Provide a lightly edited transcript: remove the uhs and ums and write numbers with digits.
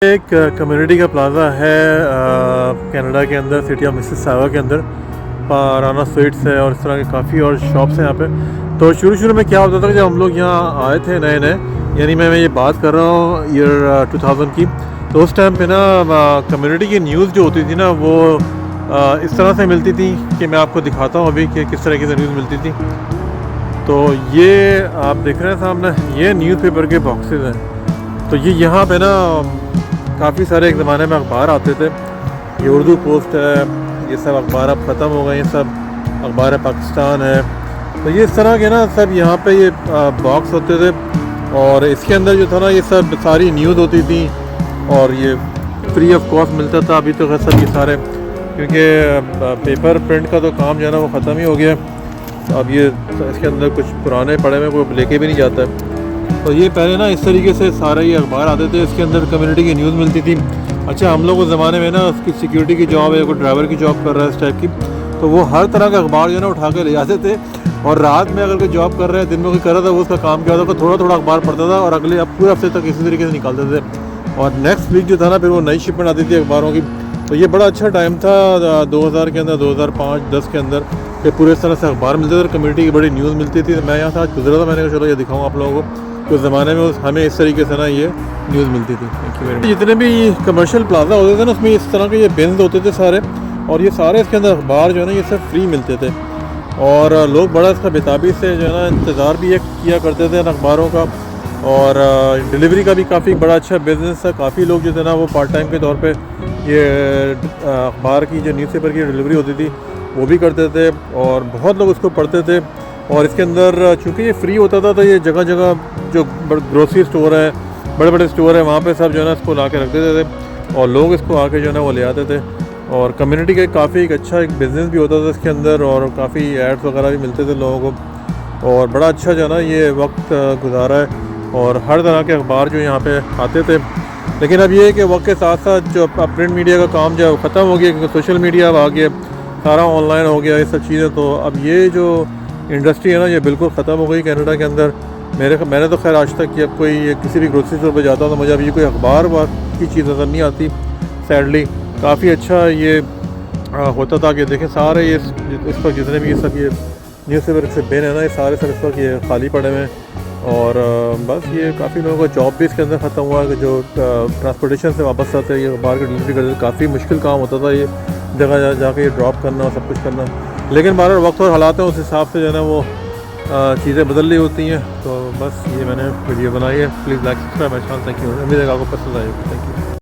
एक कम्युनिटी का प्लाज़ा है कनाडा के अंदर, सिटी ऑफ मिसिसागा के अंदर। राना स्वीट्स है और इस तरह के काफ़ी और शॉप्स हैं यहाँ पे। तो शुरू में क्या होता था कि जब हम लोग यहाँ आए थे नए नए, यानी मैं ये बात कर रहा हूँ ईयर 2000 की, तो उस टाइम पे ना कम्युनिटी की न्यूज़ जो होती थी ना वो इस तरह से मिलती थी कि मैं आपको दिखाता हूँ अभी कि किस तरह की न्यूज़ मिलती थी। तो ये आप देख रहे हैं सामने, ये न्यूज़पेपर के बॉक्सेस हैं। तो ये यहाँ पे ना काफ़ी सारे एक ज़माने में अखबार आते थे। ये उर्दू पोस्ट है, ये सब अखबार अब ख़त्म हो गए, ये सब अखबार पाकिस्तान है। तो ये इस तरह के ना सब यहाँ पे ये बॉक्स होते थे और इसके अंदर जो था ना ये सब सारी न्यूज़ होती थी और ये फ्री ऑफ कॉस्ट मिलता था। अभी तो सब ये सारे, क्योंकि पेपर प्रिंट का तो काम जो है ना वो ख़त्म ही हो गया। अब ये इसके अंदर कुछ पुराने पड़े में कोई लेके भी नहीं जाता है। तो ये पहले ना इस तरीके से सारे ये अखबार आते थे, इसके अंदर कम्युनिटी की न्यूज़ मिलती थी। अच्छा, हम लोग उस ज़माने में ना उसकी सिक्योरिटी की जॉब है, कोई ड्राइवर की जॉब कर रहा है इस टाइप की, तो वो हर तरह का अखबार जो है ना उठा के ले जाते थे। और रात में अगर कोई जॉब कर रहा है, दिन में कोई कर रहा था, वो उसका काम क्या होता था, थोड़ा थोड़ा अखबार पढ़ता था और अगले पूरे हफ्ते तक इसी तरीके से निकालते थे। और नेक्स्ट वीक जो था ना फिर वो नई शिपमेंट आती थी अखबारों की। तो ये बड़ा अच्छा टाइम था 2000 के अंदर, 2005-10 के अंदर, कि पूरे इस तरह से अखबार मिलते थे और कम्युनिटी की बड़ी न्यूज़ मिलती थी। तो मैं यहाँ से आज गुजरा था, मैंने कहा चलो ये दिखाऊँ आप लोगों को। तो उस ज़माने में हमें इस तरीके से ना ये न्यूज़ मिलती थी। Thank you very much. जितने भी कमर्शियल प्लाजा होते थे ना उसमें इस तरह के ये बिन्स होते थे सारे, और ये सारे इसके अंदर अखबार जो है ना ये सब फ्री मिलते थे। और लोग बड़ा इसका बेताबी से जो है ना इंतज़ार भी किया करते थे इन अखबारों का। और डिलीवरी का भी काफ़ी बड़ा अच्छा बिज़नेस था। काफ़ी लोग जो थे ना वो पार्ट टाइम के तौर पे ये अखबार की जो न्यूज़पेपर की डिलीवरी होती थी वो भी करते थे और बहुत लोग उसको पढ़ते थे। और इसके अंदर चूँकि ये फ्री होता था तो ये जगह जगह जो ग्रोसरी स्टोर है, बड़े बड़े स्टोर है, वहाँ पे सब जो है ना इसको ला के रख देते थे और लोग इसको आके जो है ना वो ले आते थे। और कम्युनिटी का काफ़ी एक अच्छा एक बिज़नेस भी होता था इसके अंदर और काफ़ी एड्स वगैरह भी मिलते थे लोगों को। और बड़ा अच्छा जो है ना ये वक्त गुजारा है और हर तरह के अखबार जो यहाँ पे आते थे। लेकिन अब ये है कि वक्त के साथ साथ जो प्रिंट मीडिया का काम जो है वो ख़त्म हो गया, क्योंकि सोशल मीडिया अब आ गया, सारा ऑनलाइन हो गया ये सब चीज़ें। तो अब ये जो इंडस्ट्री है ना ये बिल्कुल ख़त्म हो गई कनाडा के अंदर। मैंने तो खैर आज तक कि अब कोई किसी भी ग्रोसरी स्टोर पर जाता हूँ तो मुझे अब ये कोई अखबार की चीज़ नज़र नहीं आती सैडली। काफ़ी अच्छा ये होता था कि देखें सारे ये इस पर जितने भी ये सब ये न्यूज़पेपर से बेन है ना ये सारे सब इस वक्त ये खाली पड़े हुए हैं। और बस ये काफ़ी लोगों का जॉब भी इसके अंदर ख़त्म हुआ है कि जो ट्रांसपोर्टेशन से वापस आते हैं ये अखबार की डिलीवरी करते, काफ़ी मुश्किल काम होता था ये जगह जाके ये ड्रॉप करना और सब कुछ करना। लेकिन बार वक्त और हालात हैं उस हिसाब से जो है ना वो चीज़ें बदल रही होती हैं। तो बस ये मैंने वीडियो बनाई है। Please like subscribe my channel. Thank you. उम्मीद है आपको पसंद आएगी। Thank you.